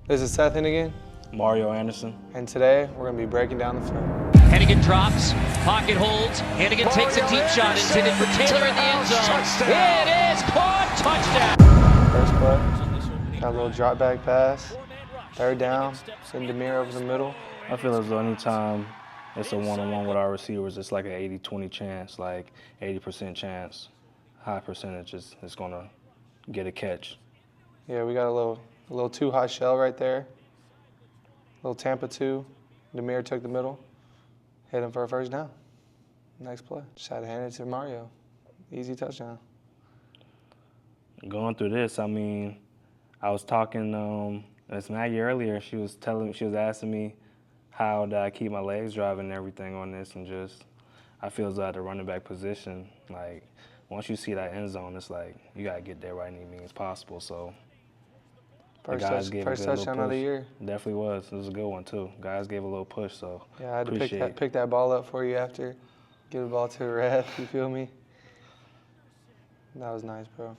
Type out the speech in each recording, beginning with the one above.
This is Seth Henigan. Mario Anderson. And today we're going to be breaking down the film. Henigan drops, pocket holds. Henigan takes a deep shot, intended for Taylor in the end zone. It is caught, touchdown. First play, got a little drop back pass. Third down, send Demir over the middle. I feel as though anytime it's a one-on-one with our receivers, it's like an 80-20 chance, like 80% chance. High percentage is going to get a catch. Yeah, we got a little too high shell right there. Little Tampa 2. Demir took the middle. Hit him for a first down. Next play. Just had to hand it to Mario. Easy touchdown. Going through this, I mean, I was talking as Maggie earlier. She was asking me how do I keep my legs driving and everything on this, and just I feel as though at the running back position, like once you see that end zone, it's like you gotta get there by any means possible. So First touchdown of the year. Definitely was. It was a good one too. Guys gave a little push, so yeah, I had to pick that ball up for you after. Give the ball to the ref, you feel me? That was nice, bro.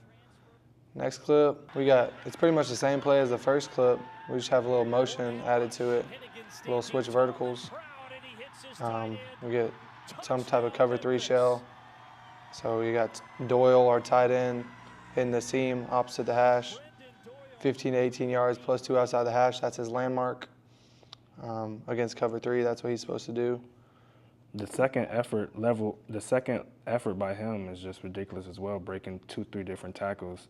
Next clip, it's pretty much the same play as the first clip. We just have a little motion added to it, a little switch verticals. We get some type of cover 3 shell. So we got Doyle, our tight end, hitting the seam opposite the hash. 15 to 18 yards plus 2 outside the hash. That's his landmark. Against cover 3, that's what he's supposed to do. The second effort by him is just ridiculous as well, breaking 2-3 different tackles.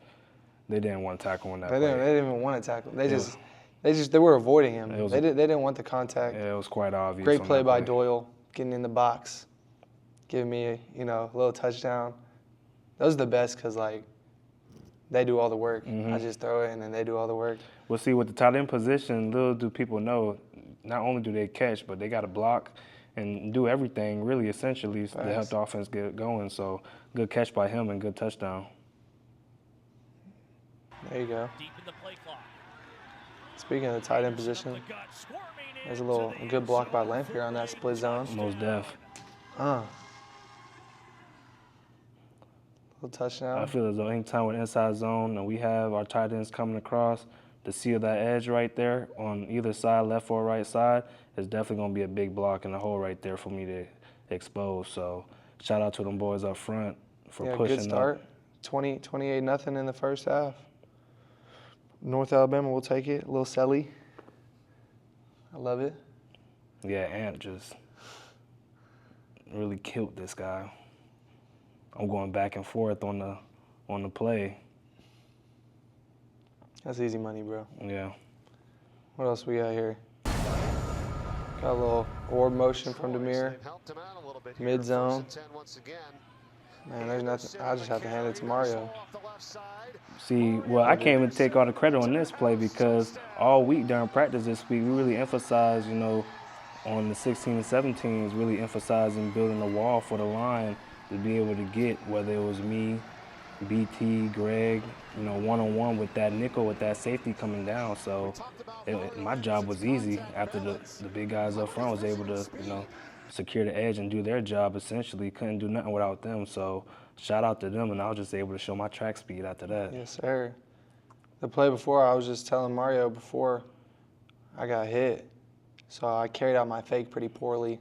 They didn't want to tackle on that play. They didn't even want to tackle. They were avoiding him. They didn't want the contact. Yeah, it was quite obvious. Great play by Doyle, getting in the box, giving me a little touchdown. Those are the best because they do all the work. I just throw it and then they do all the work. Well, see, with the tight end position, little do people know, not only do they catch, but they got to block and do everything really essentially to help the offense get going. So good catch by him and good touchdown. There you go. Speaking of the tight end position, there's a good block by Lamphere on that split zone. Most def. Little touchdown. I feel as though anytime with inside zone and we have our tight ends coming across, to seal that edge right there on either side, left or right side, is definitely going to be a big block in the hole right there for me to expose. So shout out to them boys up front for pushing good start. up. 28-0 in the first half. North Alabama will take it. A little Selly. I love it. Yeah, Ant just really killed this guy. I'm going back and forth on the play. That's easy money, bro. Yeah. What else we got here? Got a little orb motion from Demir. Mid zone. Man, there's nothing. I just have to hand it to Mario. See, well, I can't even take all the credit on this play because all week during practice this week, we really emphasized, on the 16 and 17s, really emphasizing building a wall for the line to be able to get, whether it was me, BT, Greg, one-on-one with that nickel, with that safety coming down. So my job was easy after the big guys up front was able to, secure the edge and do their job essentially. Couldn't do nothing without them. So shout out to them, and I was just able to show my track speed after that. Yes, sir. The play before, I was just telling Mario before I got hit. So I carried out my fake pretty poorly.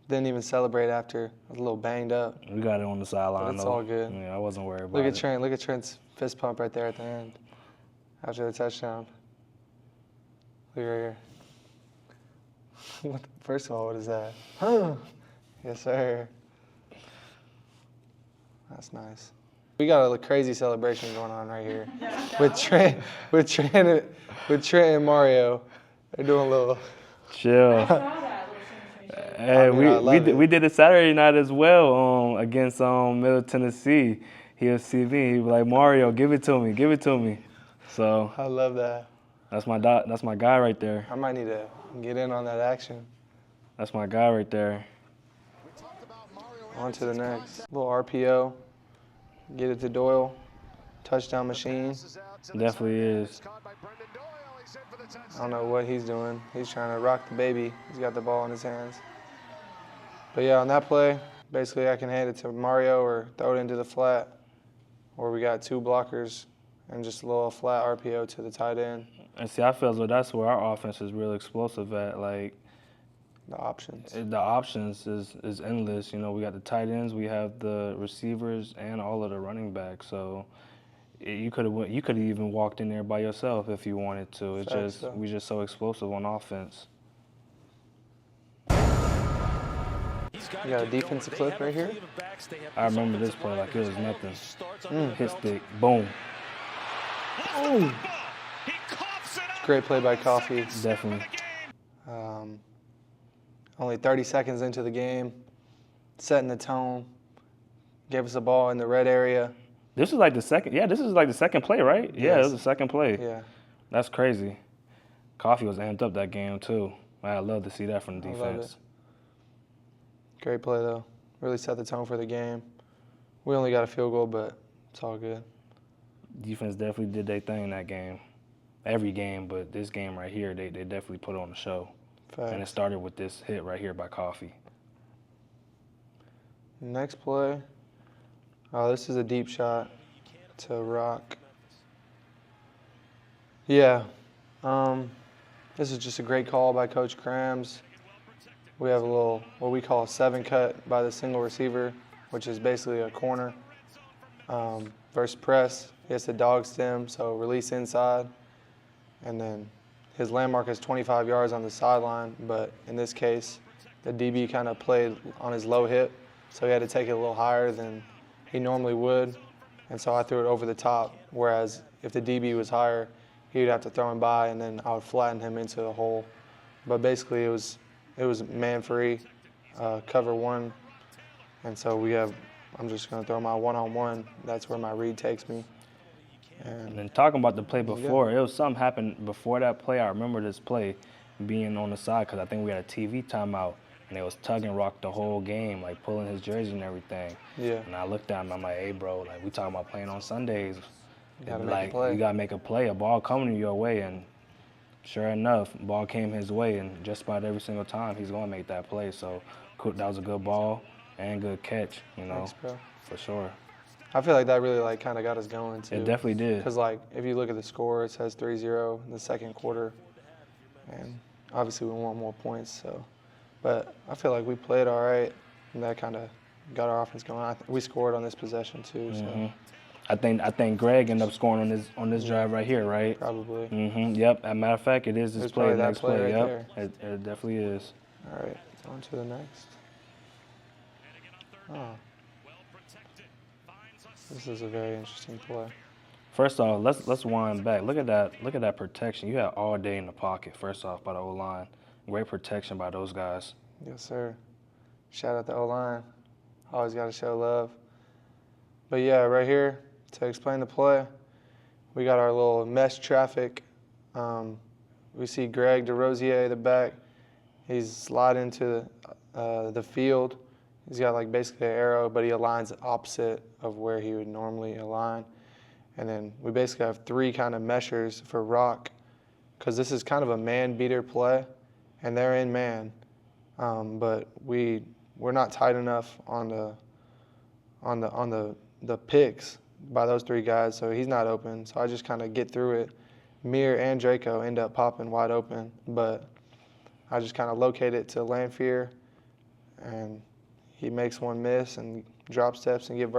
Didn't even celebrate after. I was a little banged up. We got it on the sideline, It's all good. Yeah, I wasn't worried about it. Look at Trent's fist pump right there at the end after the touchdown. Look right here. First of all, what is that? Huh? Yes, sir. That's nice. We got a crazy celebration going on right here with Trent and Mario. They're doing a little chill. Hey, we did it Saturday night as well against Middle Tennessee. He'll see me. He'll be like, Mario, give it to me. So I love that. That's my guy right there. I might need to get in on that action. That's my guy right there. On to the next. Little RPO. Get it to Doyle. Touchdown machine. Definitely is. I don't know what he's doing. He's trying to rock the baby. He's got the ball in his hands. But yeah, on that play, basically I can hand it to Mario or throw it into the flat, or we got 2 blockers and just a little flat RPO to the tight end. And see, I feel as though that's where our offense is real explosive at. Like, The options. the options is endless. You know, we got the tight ends, we have the receivers, and all of the running backs. So you could have even walked in there by yourself if you wanted to. It's Facts, just though. we just so explosive on offense. You got a defensive clip right here. I remember this play like it was nothing. Hit stick, boom. Great play by Coffee. Definitely. Only 30 seconds into the game, setting the tone. Gave us a ball in the red area. This is like the second. Yeah, this is like the second play, right? Yeah, it Yes. was the second play. Yeah, That's crazy. Coffee was amped up that game too. I'd love to see that from the I love defense. great play though. Really set the tone for the game. We only got a field goal, but it's all good. Defense definitely did their thing in that game. Every game, but this game right here, they definitely put on the show. And it Facts. started with this hit right here by Coffee. Next play. Oh, this is a deep shot to Rock. Yeah. This is just a great call by Coach Krams. We have a little, what we call a 7 cut by the single receiver, which is basically a corner. Versus press, he has to dog stem, so release inside. And then his landmark is 25 yards on the sideline, but in this case, the DB kind of played on his low hip, so he had to take it a little higher than he normally would. And so I threw it over the top, whereas if the DB was higher, he would have to throw him by, and then I would flatten him into the hole. But basically, it was man-free, cover one. And so I'm just going to throw my one-on-one. That's where my read takes me. And then talking about the play before, it was something happened before that play. I remember this play being on the side because I think we had a TV timeout, and it was tugging Rock the whole game, like pulling his jersey and everything. Yeah. And I looked at him, I'm like, hey, bro, like we talking about playing on Sundays. You gotta like, make a play. You got to make a play, a ball coming your way. And sure enough, ball came his way, and just about every single time he's going to make that play. So that was a good ball and good catch, you know, Thanks, bro. for sure. I feel like that really kind of got us going too. It definitely did. Because if you look at the score, it says 3-0 in the second quarter, and obviously we want more points. So, but I feel like we played all right, and that kind of got our offense going. We scored on this possession too. So I think Greg ended up scoring on this drive right here, right? probably. Yep. As a matter of fact, it is this It's play, probably that next play play. right Yep. It definitely is. All right, on to the next. Oh. This is a very interesting play. First off, let's wind back. Look at that protection. You had all day in the pocket. First off, by the O-line, great protection by those guys. Yes, sir. Shout out to O-line. Always got to show love. But yeah, right here, to explain the play, we got our little mesh traffic. We see Greg DeRosier, the back. He's sliding to the field. He's got basically an arrow, but he aligns opposite of where he would normally align. And then we basically have 3 kind of meshers for Rock, because this is kind of a man beater play, and they're in man. But we're not tight enough on the picks by those 3 guys, so he's not open. So I just kind of get through it. Mir and Draco end up popping wide open, but I just kind of locate it to Lanphier, and he makes one miss and drop steps and gets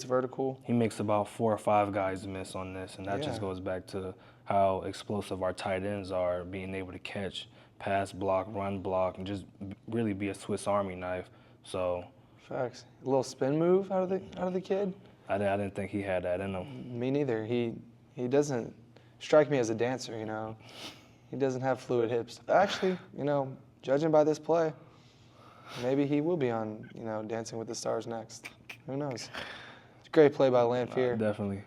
vertical. He makes about 4 or 5 guys miss on this, and that just goes back to how explosive our tight ends are, being able to catch, pass block, run block, and just really be a Swiss Army knife. So Facts. A little spin move out of the kid. I didn't think he had that in him. Me neither. He doesn't strike me as a dancer, you know. He doesn't have fluid hips. Actually, judging by this play, maybe he will be on, Dancing with the Stars next. Who knows? It's a great play by Lanphier. Definitely.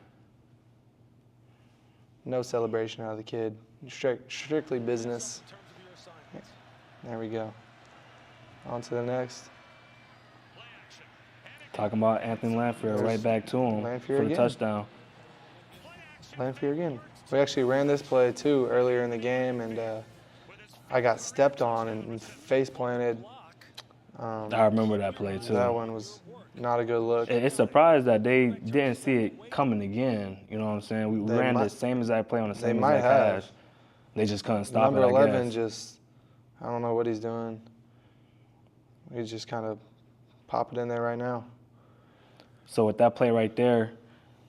No celebration out of the kid. Strictly business. There we go. On to the next. Talking about Anthony Lanphier, right back to him Lanphier for the again. touchdown. Lanphier again. We actually ran this play too earlier in the game, and I got stepped on and face planted. I remember that play too. That one was not a good look. It's surprised that they didn't see it coming again. You know what I'm saying? We ran the same exact play on the same exact hash. They just couldn't stop Number it, I 11 guess. just, I don't know what he's doing. He's just kind of pop it in there right now. So with that play right there,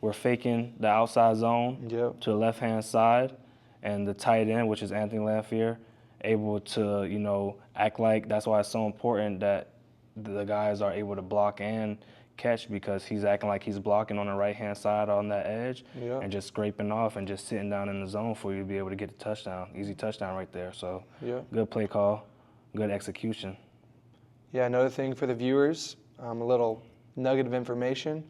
we're faking the outside zone to the left-hand side, and the tight end, which is Anthony Lanphier, able to, you know, act like that's why it's so important that the guys are able to block and catch, because he's acting like he's blocking on the right-hand side on that edge and just scraping off and just sitting down in the zone for you to be able to get the touchdown. Easy touchdown right there. So good play call, good execution. Yeah, another thing for the viewers, a little nugget of information.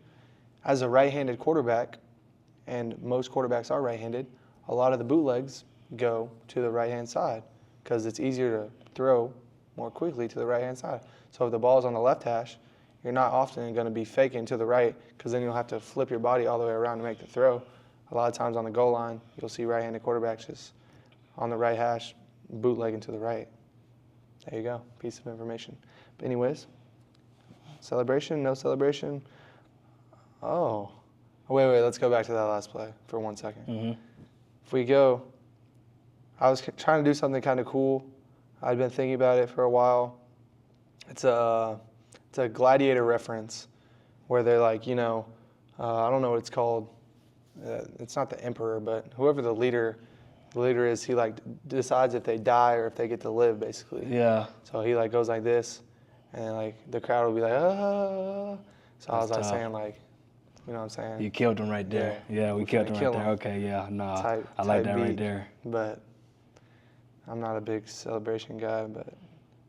As a right-handed quarterback, and most quarterbacks are right-handed, a lot of the bootlegs go to the right-hand side because it's easier to throw more quickly to the right-hand side. So if the ball's on the left hash, you're not often going to be faking to the right, because then you'll have to flip your body all the way around to make the throw. A lot of times on the goal line, you'll see right-handed quarterbacks just on the right hash, bootlegging to the right. There you go, piece of information. But anyways, celebration, no celebration. Oh, wait, let's go back to that last play for 1 second. If we go, I was trying to do something kind of cool. I'd been thinking about it for a while. It's a Gladiator reference where they're like, you know, I don't know what it's called. It's not the emperor, but whoever the leader is, he like decides if they die or if they get to live, basically. Yeah. So he like goes like this, and like the crowd will be like, ah. So I was like saying like, you know what I'm saying? You killed him right there. Yeah, we killed him right there. Okay, yeah, nah, I like that right there. But I'm not a big celebration guy, but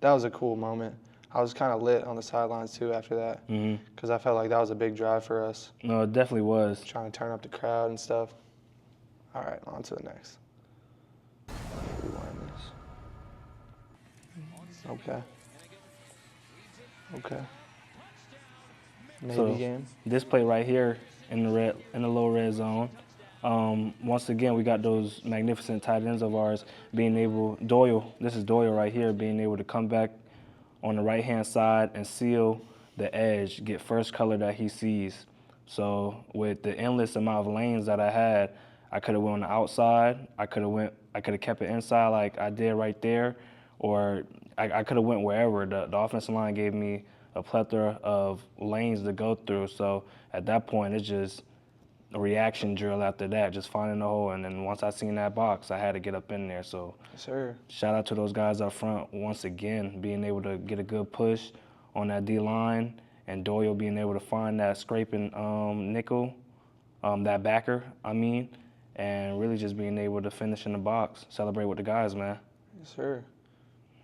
that was a cool moment. I was kind of lit on the sidelines too after that, because I felt like that was a big drive for us. No, it definitely was. Trying to turn up the crowd and stuff. All right, on to the next. Rewind this. Okay. Maybe game. This play right here in the low red zone. Once again, we got those magnificent tight ends of ours being able, this is Doyle right here, being able to come back on the right-hand side and seal the edge, get first color that he sees. So with the endless amount of lanes that I had, I could have went on the outside, I could have kept it inside like I did right there, or I could have went wherever. The offensive line gave me a plethora of lanes to go through. So at that point, it's just a reaction drill after that, just finding the hole. And then once I seen that box, I had to get up in there. So shout out to those guys up front once again, being able to get a good push on that D-line, and Doyle being able to find that scraping nickel, that backer, and really just being able to finish in the box, celebrate with the guys, man. Yes, sir.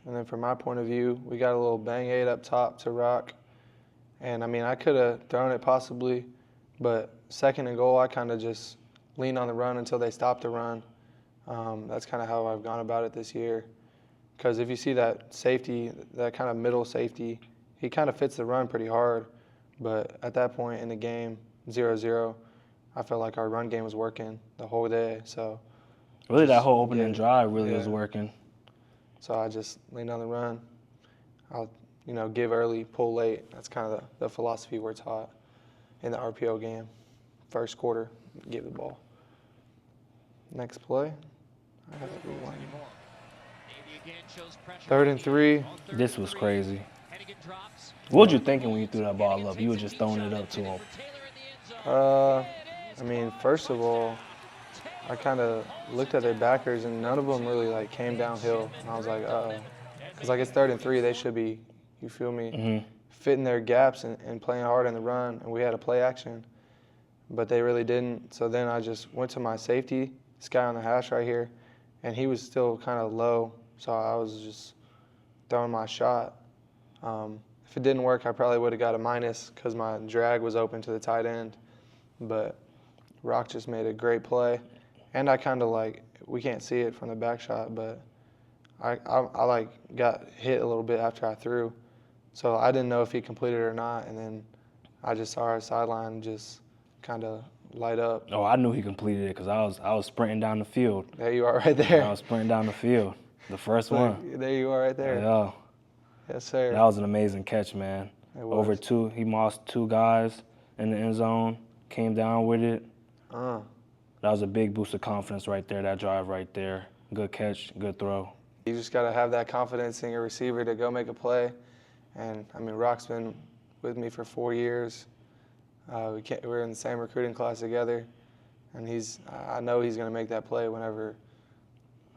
And then from my point of view, we got a little bang aid up top to Rock. And I mean, I could have thrown it possibly, but second and goal, I kind of just leaned on the run until they stopped the run. That's kind of how I've gone about it this year. Because if you see that safety, that kind of middle safety, he kind of fits the run pretty hard. But at that point in the game, 0-0, I felt like our run game was working the whole day. So really, that whole opening drive really was working. So I just leaned on the run. I'll, give early, pull late. That's kind of the philosophy we're taught in the RPO game. First quarter, give the ball. Next play. I got to rewind. 3rd and 3. This was crazy. What were you thinking when you threw that ball up? You were just throwing it up to him. First of all, I kind of looked at their backers, and none of them really came downhill. And I was like, uh-oh. Because it's 3rd and 3, they should be, you feel me, fitting their gaps and playing hard in the run. And we had a play action, but they really didn't. So then I just went to my safety, this guy on the hash right here, and he was still kind of low. So I was just throwing my shot. If it didn't work, I probably would have got a minus because my drag was open to the tight end. But Rock just made a great play. And I kind of we can't see it from the back shot, but I got hit a little bit after I threw. So I didn't know if he completed it or not. And then I just saw our sideline just kind of light up. Oh, I knew he completed it because I was sprinting down the field. There you are right there. I was sprinting down the field. The first one. There you are right there. Yeah. Yes, sir. That was an amazing catch, man. over two. He mossed two guys in the end zone, came down with it. That was a big boost of confidence right there, that drive right there. Good catch, good throw. You just got to have that confidence in your receiver to go make a play. And, I mean, Rock's been with me for 4 years. We're in the same recruiting class together. And I know he's going to make that play whenever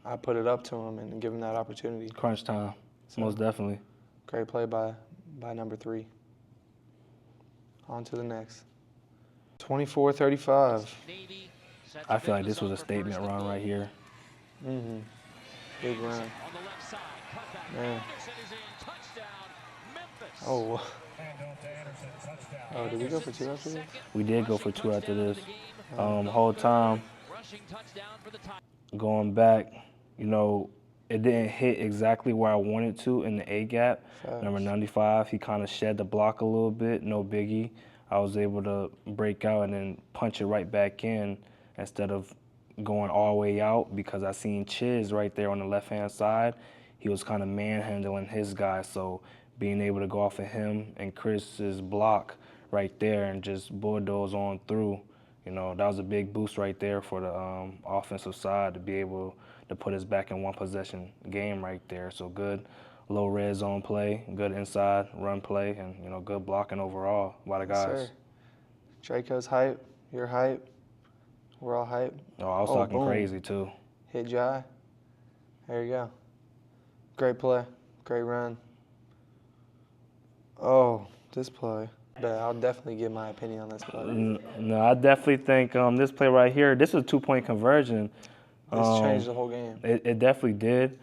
I put it up to him and give him that opportunity. Crunch time, most definitely. Great play by number 3. On to the next. 24-35. I feel like this was a statement run right here. Big run. Man. Oh, did we go for 2 after this? We did go for 2 after this. Whole time going back, you know, it didn't hit exactly where I wanted to in the A gap. Number 95, he kind of shed the block a little bit, no biggie. I was able to break out and then punch it right back in instead of going all the way out, because I seen Chiz right there on the left-hand side. He was kind of manhandling his guy, so being able to go off of him and Chris's block right there and just bulldoze on through, you know, that was a big boost right there for the offensive side to be able to put us back in one possession game right there. So good low red zone play, good inside run play, and, you know, good blocking overall by the guys. Yes, sir. Draco's hype, you're hype, we're all hype. Oh, I was talking boom. crazy too. Hit Jai. There you go. Great play, great run. Oh, this play. But I'll definitely give my opinion on this play. No, I definitely think this play right here, this was a 2-point conversion. This changed the whole game. It definitely did.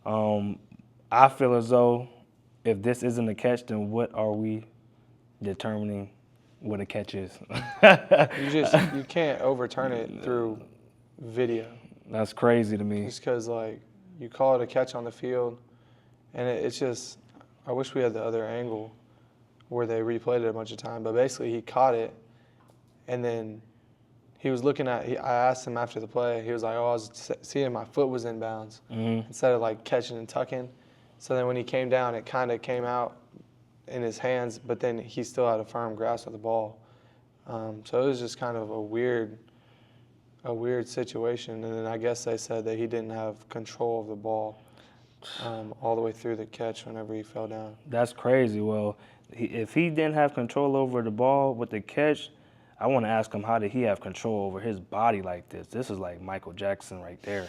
I feel as though if this isn't a catch, then what are we determining what a catch is? You can't overturn it through video. That's crazy to me. Just because, like, you call it a catch on the field, and it's just, I wish we had the other angle where they replayed it a bunch of times. But basically, he caught it, and then he was looking at, I asked him after the play, he was like, oh, I was seeing my foot was in bounds instead of, like, catching and tucking. So then when he came down, it kind of came out in his hands, but then he still had a firm grasp of the ball. So it was just kind of a weird situation. And then I guess they said that he didn't have control of the ball all the way through the catch whenever he fell down. That's crazy. Well, if he didn't have control over the ball with the catch, I want to ask him, how did he have control over his body like this? This is like Michael Jackson right there,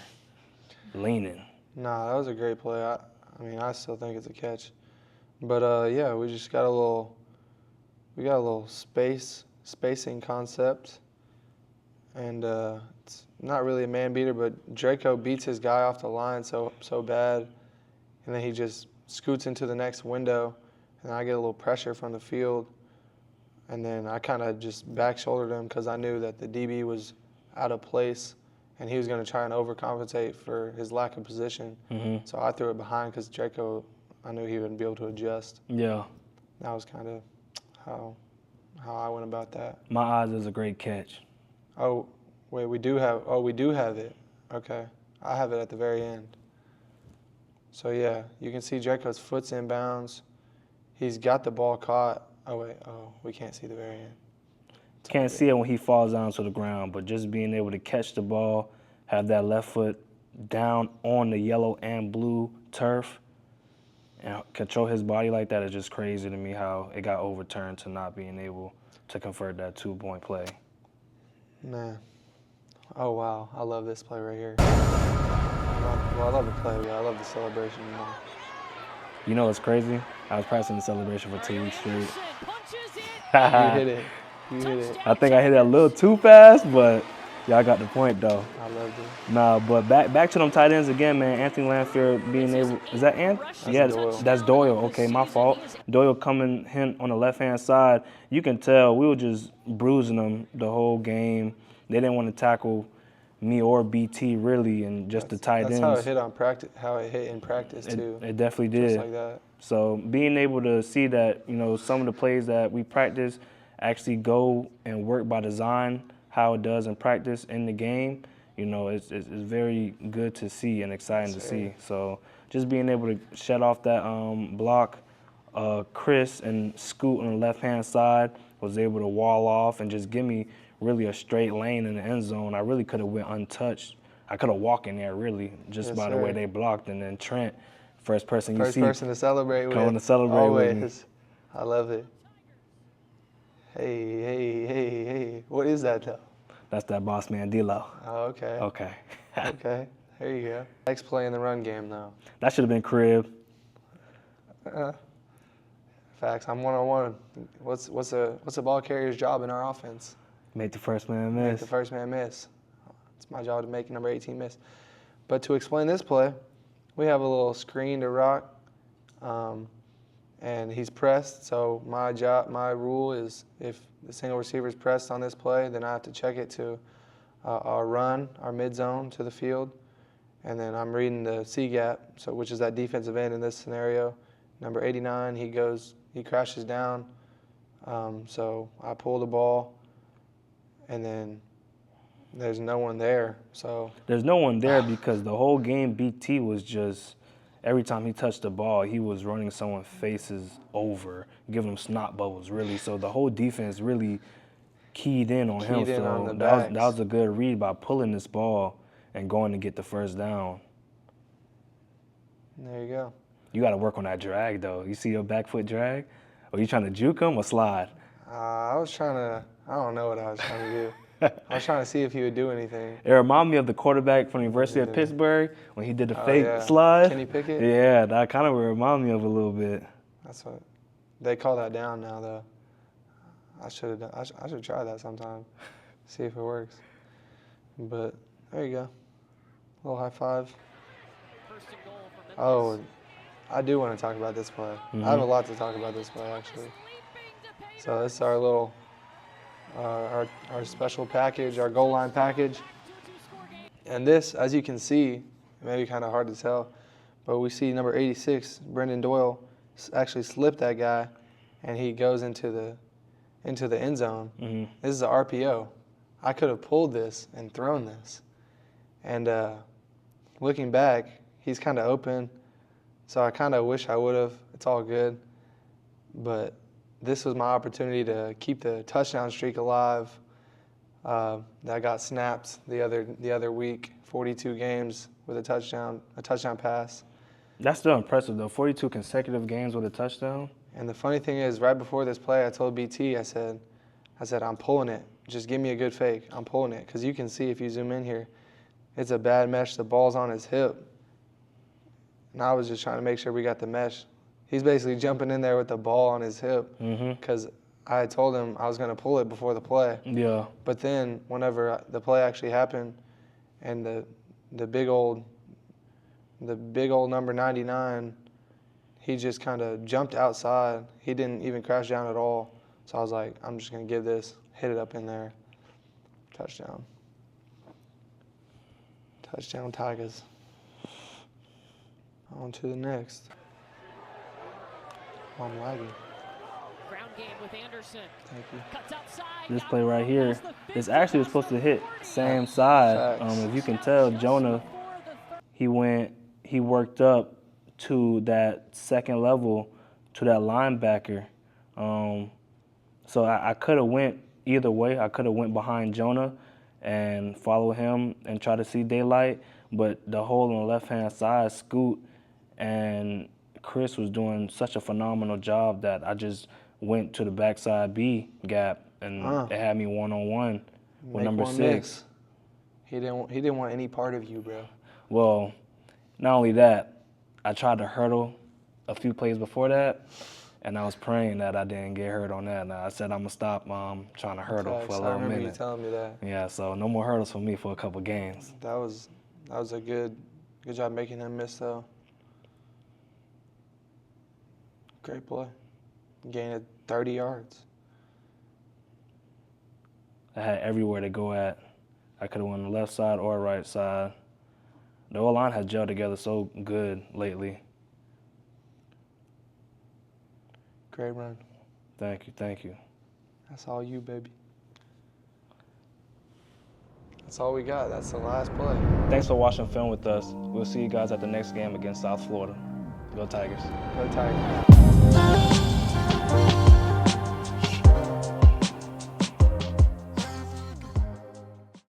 leaning. Nah, that was a great play. I mean, I still think it's a catch. But, yeah, we just got a little spacing concept. And it's not really a man beater, but Draco beats his guy off the line so bad. And then he just scoots into the next window. And I get a little pressure from the field. And then I kind of just back shouldered him because I knew that the DB was out of place. And he was going to try and overcompensate for his lack of position. So I threw it behind because Draco, I knew he wouldn't be able to adjust. Yeah. That was kind of how I went about that. My eyes is a great catch. Oh, wait, we do have it. Okay. I have it at the very end. So, yeah, you can see Draco's foot's in bounds. He's got the ball caught. Oh, wait. Oh, we can't see the very end. Can't see it when he falls down to the ground, but just being able to catch the ball, have that left foot down on the yellow and blue turf, and control his body like that is just crazy to me how it got overturned to not being able to convert that 2-point play. Man. Oh, wow. I love this play right here. Well, I love the play, but I love the celebration more. You know what's crazy? I was practicing the celebration for 2 weeks straight. You hit it. You hit it. I think I hit it a little too fast, but y'all got the point, though. I loved it. Nah, but back to them tight ends again, man. Anthony Lanfear being able, is that Ant? Yeah, Doyle. That's Doyle. Okay, my fault. Doyle coming in on the left-hand side. You can tell we were just bruising them the whole game. They didn't want to tackle me or BT really, and just the tight ends. That's how it hit on practice. How it hit in practice too. It definitely did. Just like that. So being able to see that, you know, some of the plays that we practice actually go and work by design, how it does in practice in the game, you know, it's very good to see and exciting to see. So just being able to shut off that block Chris and Scoot on the left-hand side was able to wall off and just give me really a straight lane in the end zone. I really could have went untouched. I could have walked in there really just by the way they blocked. And then Trent, first person you see. First person to celebrate with. Coming to celebrate with me. I love it. Hey. What is that though? That's that boss man D-Lo. Oh, okay. Okay. Okay. There you go. Next play in the run game though. That should have been crib. Facts. I'm 1-on-1. What's a ball carrier's job in our offense? Make the first man miss. Make the first man miss. It's my job to make number 18 miss. But to explain this play, we have a little screen to rock, and he's pressed. So my rule is if the single receiver is pressed on this play, then I have to check it to our run, our mid zone to the field, and then I'm reading the C gap, so which is that defensive end in this scenario. Number 89, he crashes down. So I pull the ball, and then there's no one there. So there's no one there because the whole game BT was just every time he touched the ball, he was running someone's faces over, giving them snot bubbles really. So the whole defense really keyed in on him. So that was a good read by pulling this ball and going to get the first down. There you go. You got to work on that drag though. You see your back foot drag? Are you trying to juke him or slide? I don't know what I was trying to do. I was trying to see if he would do anything. It reminded me of the quarterback from the University of Pittsburgh when he did the fake slide. Kenny Pickett? Yeah, that kind of reminded me of a little bit. That's what they call that down now, though. I should try that sometime, see if it works. But there you go, a little high five. Oh, I do want to talk about this play. I have a lot to talk about this play actually. So this is our little. Our special package, our goal line package. And this, as you can see, it may be kind of hard to tell, but we see number 86, Brendan Doyle, actually slipped that guy, and he goes into the end zone. This is an RPO. I could have pulled this and thrown this. And looking back, he's kind of open, so I kind of wish I would have. It's all good. But this was my opportunity to keep the touchdown streak alive. That got snapped the other week, 42 games with a touchdown pass. That's still impressive though, 42 consecutive games with a touchdown. And the funny thing is, right before this play, I told BT, I said, I'm pulling it. Just give me a good fake. I'm pulling it. Because you can see if you zoom in here, it's a bad mesh. The ball's on his hip. And I was just trying to make sure we got the mesh. He's basically jumping in there with the ball on his hip because I had told him I was going to pull it before the play. Yeah. But then whenever the play actually happened and the big old number 99, he just kind of jumped outside. He didn't even crash down at all. So I was like, I'm just going to give this, hit it up in there. Touchdown. Touchdown Tigers. On to the next. I'm lagging. Ground game with Anderson. Thank you. Cuts outside. This play right here, this actually was supposed to hit same side. If you can tell, Jonah, he worked up to that second level to that linebacker. So I could have went either way. I could have went behind Jonah and follow him and try to see daylight. But the hole on the left-hand side, Scoot and Chris was doing such a phenomenal job that I just went to the backside B gap and it had me one-on-one with number 6. Mix. He didn't want any part of you, bro. Well, not only that, I tried to hurdle a few plays before that, and I was praying that I didn't get hurt on that. And I said I'm gonna stop trying to hurdle for a little minute. I remember you telling me that. Yeah, so no more hurdles for me for a couple games. That was a good job making him miss though. Great play. Gained 30 yards. I had everywhere to go at. I could have went on the left side or right side. The whole line has gelled together so good lately. Great run. Thank you. That's all you, baby. That's all we got. That's the last play. Thanks for watching film with us. We'll see you guys at the next game against South Florida. Go Tigers. Go Tigers. Bye.